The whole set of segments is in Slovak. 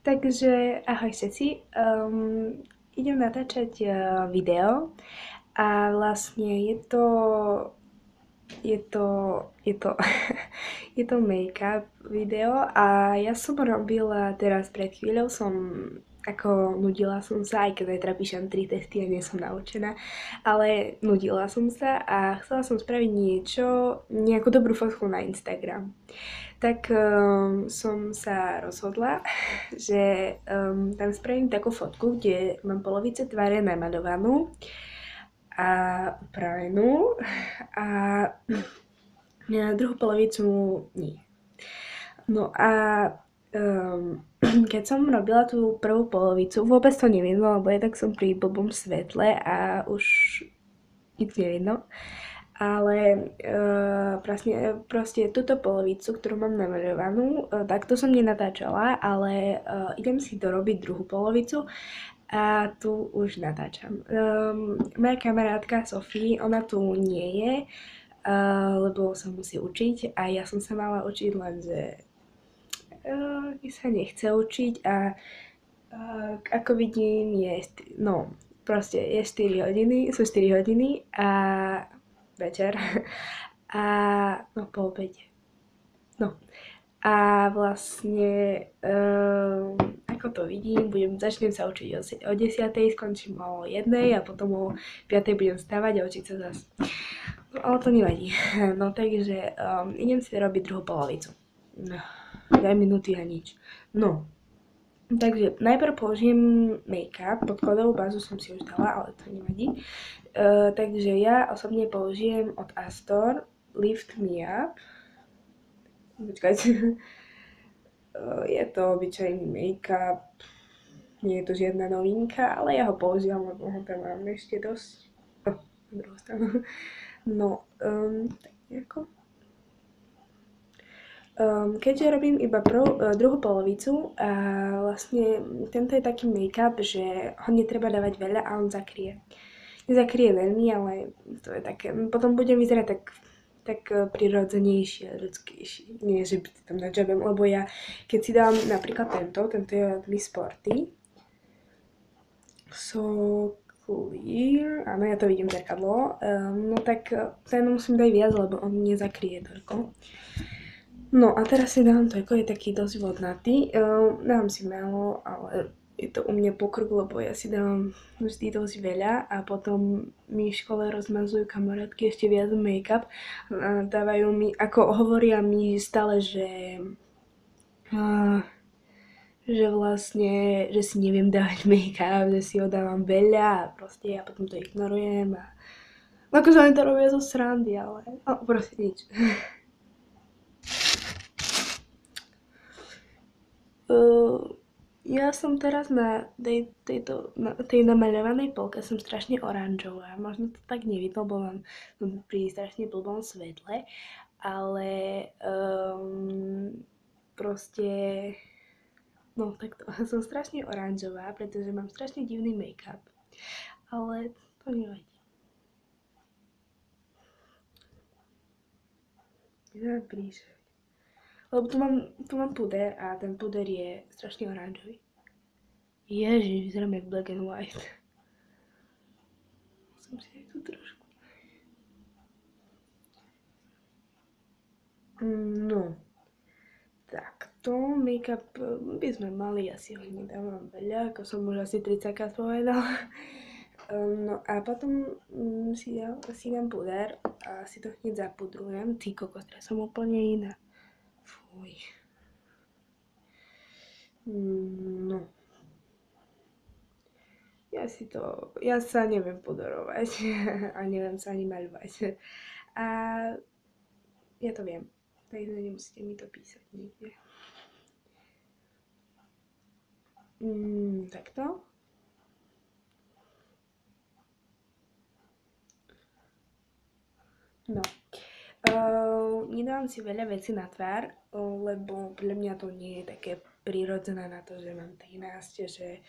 Takže ahoj všetci, idem natáčať video a vlastne je to, je to, je to make-up video a ja som robila teraz pred chvíľou ako nudila som sa, aj keď zajtra píšem 3 testy a nie som naučená, ale nudila som sa a chcela som spraviť nejakú dobrú fotku na Instagram. Tak som sa rozhodla, že tam spravím takú fotku, kde mám polovicu tváre namaľovanú a upravenú a druhú polovicu nie. No a keď som robila tú prvú polovicu, vôbec to nevidno, lebo jednak som pri blbom svetle a už nič nevidno. Ale proste túto polovicu, ktorú mám namaľovanú, tak to som nenatáčala, ale idem si dorobiť druhú polovicu a tu už natáčam. Moja kamarátka Sofie, ona tu nie je, lebo sa musí učiť a ja som sa mala učiť, lenže sa nechce učiť a ako vidím proste je 4 hodiny, sú 4 hodiny a večer a po obede. No a vlastne ako to vidím, začnem sa učiť o 10:00, skončím o 1:00 a potom o 5:00 budem stávať a učiť sa zase. No ale to nevadí. No takže idem si robiť druhú polovicu. 2 minúty a nič. No, takže najprv použijem make-up, podkladovú bázu som si už dala, ale to nevadí. Takže ja osobne použijem od Astor Lift Me Up. Počkajte. Je to obyčajný make-up, nie je to žiadna novinka, ale ja ho používam, lebo ho tam mám ešte dosť. Na druhú stranu. No, tak nejako. Keďže robím iba druhú polovicu a vlastne tento je taký make-up, že ho netreba dávať veľa a on zakrie. Nezakrie veľmi, ale to je také, potom budem vyzerať tak prirodzenejšie a ľudskejšie. Nie, že by tam nadžabem, lebo ja, keď si dám napríklad tento je od Miss Sporty. So clear, áno, ja to vidím v zrkadlo, no tak ten musím dať viac, lebo on nezakrie toľko. No a teraz si dám toľko, je taký dosť vodnatý, dám si málo, ale je to u mňa pokrk, lebo ja si dávam vždy dosť veľa a potom mi v škole rozmazujú kamarátky ešte viac make-up a dávajú mi, ako hovoria mi stále, že vlastne, že si neviem dávať make-up, že si ho dávam veľa a proste ja potom to ignorujem a akože oni to robia zo srandy, ale proste nič. Ja som teraz na tej namaľovanej polke som strašne oranžová. Možno to tak nevidno, lebo mám pri strašne blbom svetle, ale proste no takto, som strašne oranžová, pretože mám strašne divný make-up, ale to nevadí. Ja blíže. Lebo tu mám puder a ten puder je strašne oranžový. Ježiš, vyzerám jak black and white. Som si aj tu trošku. No. Takto, make-up by sme mali, asi ho nedávam veľa, ako som už asi 30-krát povedala. No a potom si dám puder a si to hneď zapudrujem. Ty kokos, teraz som úplne iná. Fuj. No. Ja sa neviem pudorovať a neviem sa ani maľovať. A ja to viem, takže nemusíte mi to písať niekde. Takto. No. Nedávam si veľa vecí na tvár, lebo pre mňa to nie je také prirodzené na to, že mám 13, že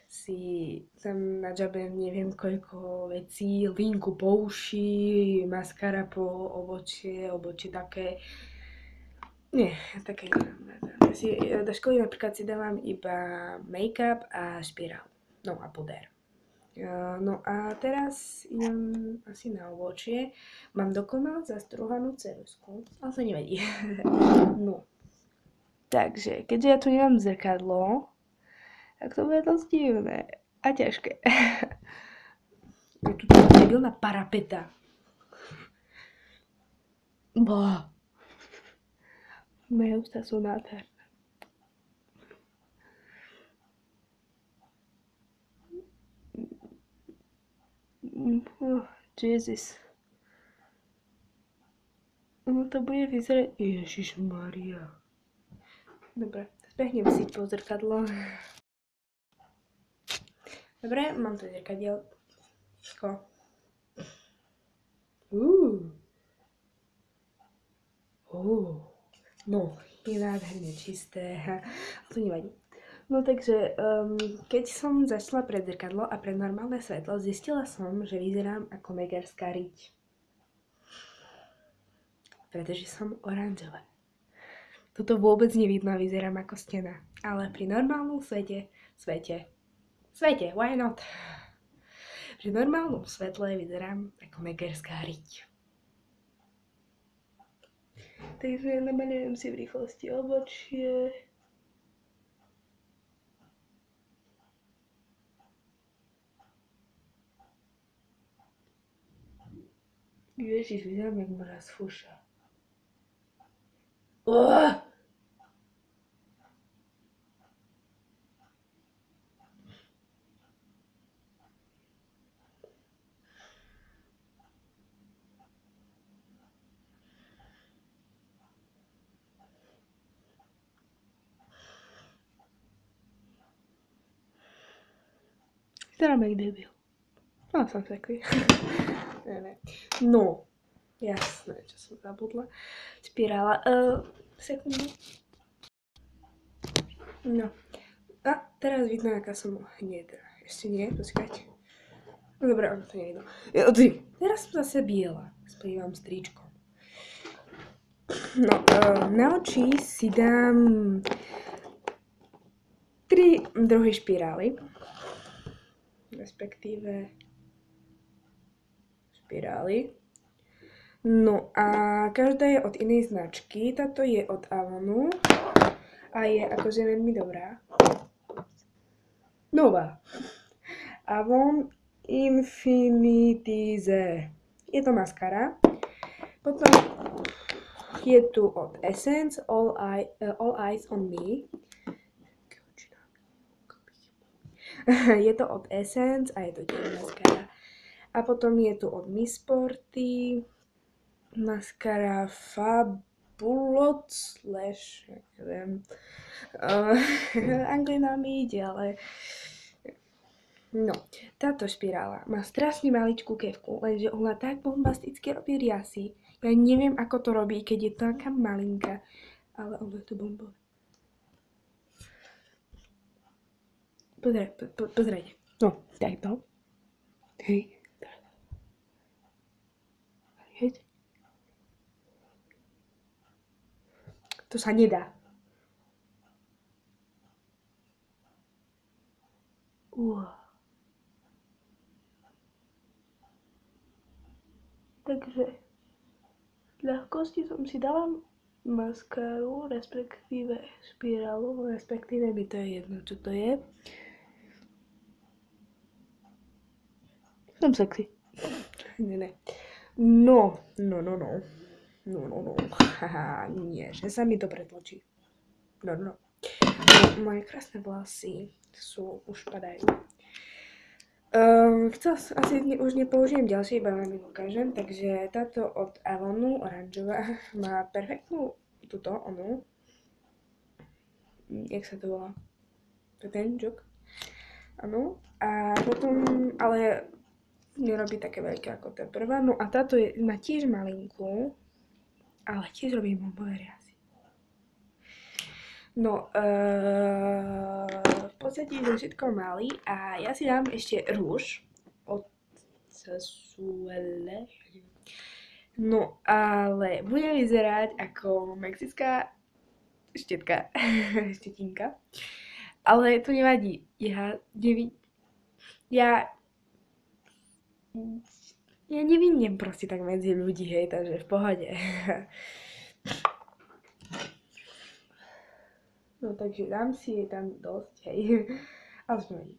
si tam nadžabem neviem koľko vecí, linku po uši, maskara po obočie také. Nie, také nemám rada. do školy napríklad si dávam iba make-up a špirál. No a puder. No a teraz idem asi na obočie. Mám dokonale zastruhanú ceruzku, ale to nevadí. No. Takže, keďže ja tu nemám zrkadlo, tak to bude dosť divné a ťažké. Je tu tá debilná parapeta. Boha. Moje ústa sú nádherné. Jesus. No to bude vyzerať... Ježišmaria. Dobre, spehnem si to zrkadlo. Dobre, mám to zrkadielko. No, je nádherne čisté. To nevadí. No takže, keď som zašla pred zrkadlo a pred normálne svetlo, zistila som, že vyzerám ako megerská riť. Pretože som oranžová. Toto vôbec nevidno a vyzerám ako stena. Ale pri normálnom svete, why not? Pri normálnom svetle vyzerám ako megerská riť. Takže namalujem si v rýchlosti obočie. Ježiš, vyzerám jak mraz fúša. Vyzerám jak debil. No, som taký. Ne. No, jasné, čo som zabudla. Spirála. Sekundu. No. A teraz vidno, aká som hnedá. Ešte nie, počkať. No dobré, ono to nevidno. Teraz som zase biela. Splývam stričkom. No, na oči si dám 3 druhy špirály. Respektíve špirály. No a každá je od inej značky. Táto je od Avonu a je akože veľmi dobrá. Nová. Avon Infinitize. Je to maskara. Potom je tu od Essence All Eyes on Me. Je to od Essence a je to tiež maskara. A potom je tu od Miss Sporty maskara Fabulot / neviem. Anglina mi ide, ale... No, táto špirála má strašne maličkú kevku, lenže ona tak bombasticky robí riasy. Ja neviem, ako to robí, keď je taká malinká, ale ona je to bombové. Pozrite. No, takto. Hej. Hej. To sa nedá. Takže v ľahkosti som si dala maskaru, respektíve špirálu, respektíve mi to je jedno, čo to je. Som sexy. Ne. No. Haha, nie, že sa mi to pretlačí. No. Moje krásne vlasy už padajú. Asi už nepoužijem ďalšie, iba vám ich ukážem. Takže táto od Avonu, oranžová, má perfektnú onu. Jak sa to volá? Ten džok. Áno. A potom, ale nerobí také veľké ako tá prvá. No a táto má tiež malinkú, ale tiež robí bombové riasy. No, v podstate sme všetko mali a ja si dám ešte rúž od Sasuele. No, ale bude vyzerať ako mexická štětka, štětinka. Ale to nevadí, já nevidím prostě tak mezi ľudí, hej, takže v pohodě. No takže dám si je tam dosť, hej. Ale to nevadí.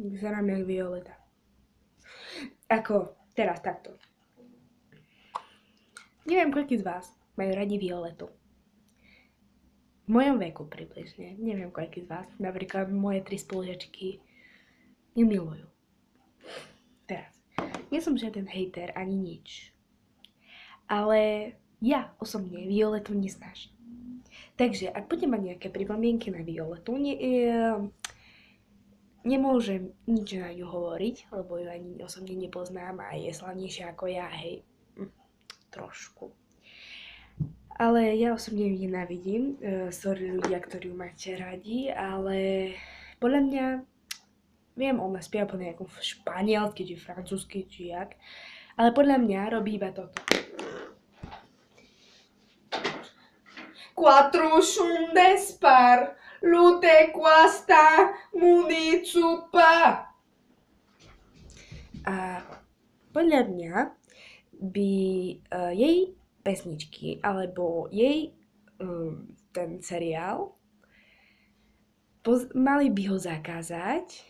Vyzerám jak Violeta. Ako, teraz takto. Neviem, koľký z vás majú radi Violetu. V mojom veku približne. Neviem, koľký z vás. Napríklad moje 3 spolužiačky ju milujú. Teraz. Nie som žiaden hejter ani nič. Ale ja osobne Violetu neznášam. Takže ak budem mať nejaké pripomienky na Violetu, nemôžem nič na ňu hovoriť, lebo ju ani osobne nepoznám a je slavnejšia ako ja, hej. Trošku. Ale ja osobne ju nenávidím. Sorry ľudia, ktorí ju máte radi, ale podľa mňa, viem, ona spieva po nejakom španielsky, či francúzsky, či jak, ale podľa mňa robí iba toto. Quattro son despar, lute quasta municupa. A podľa mňa by jej pesničky, alebo jej ten seriál, mali by ho zakázať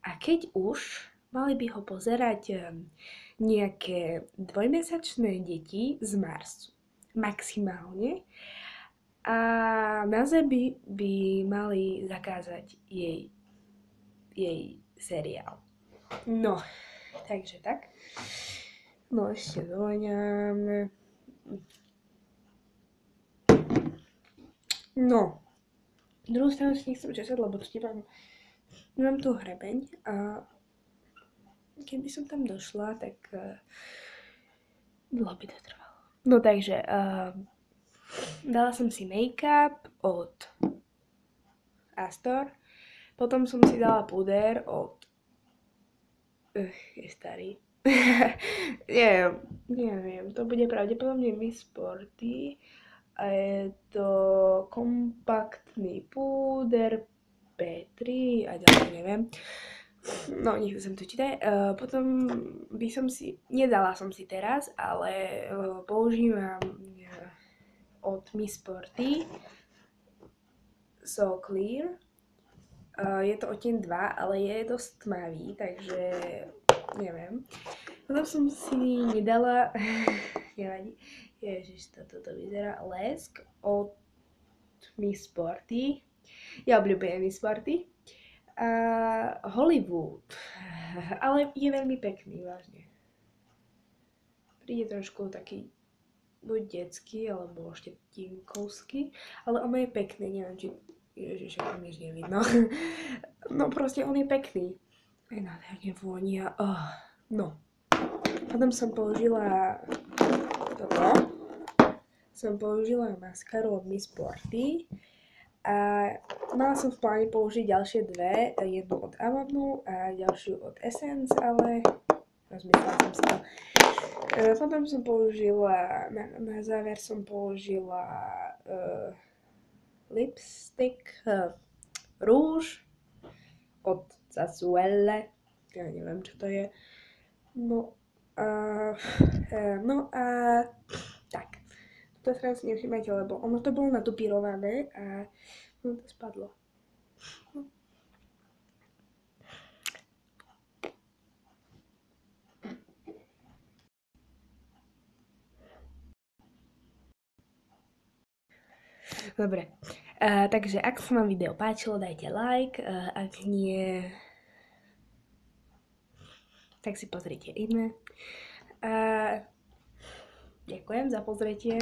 a keď už, mali by ho pozerať nejaké dvojmesačné deti z Marsu. Maximálne. A na Zemi by mali zakázať jej seriál. No, takže tak. No ešte doňam. No, druhú stranu si nechcem česať, lebo tu nemám tu hrebeň a keby som tam došla, tak dlho by to trvalo. No takže, dala som si make-up od Astor, potom som si dala puder od... je starý. neviem, to bude pravdepodobne Miss Sporty a je to kompaktný púder P3 a ďalej neviem. No, nechcem som to čítať. Potom by som si, nedala som si teraz, ale používam od Miss Sporty So Clear. Je to odtieň 2, ale je dosť tmavý, takže neviem. Potom som si nedala, nevadí, ježiš, toto vyzerá, lesk od Miss Sporty. Ja obľúbujem Miss Sporty. Hollywood, ale je veľmi pekný, vážne. Príde trošku taký buď detský, alebo štetinkovský, ale on je pekný, neviem, či... Ježiš, ako mi nevidno. No proste on je pekný. Aj nádherne vonia. No. Potom som použila toto. Som použila maskaru od Miss Sporty. A mala som v pláne použiť ďalšie dve. Jednu od Avonu a ďalšiu od Essence, ale rozmyslela som si to. Potom som použila, na záver som použila lipstick rúž od Zasuelle. Ja neviem, čo to je. No a tak. To sa si nevšimajte, lebo ono to bolo natupírované a ono to spadlo. Dobre, takže ak sa vám video páčilo, dajte like, ak nie, tak si pozrite iné. Ďakujem za pozretie.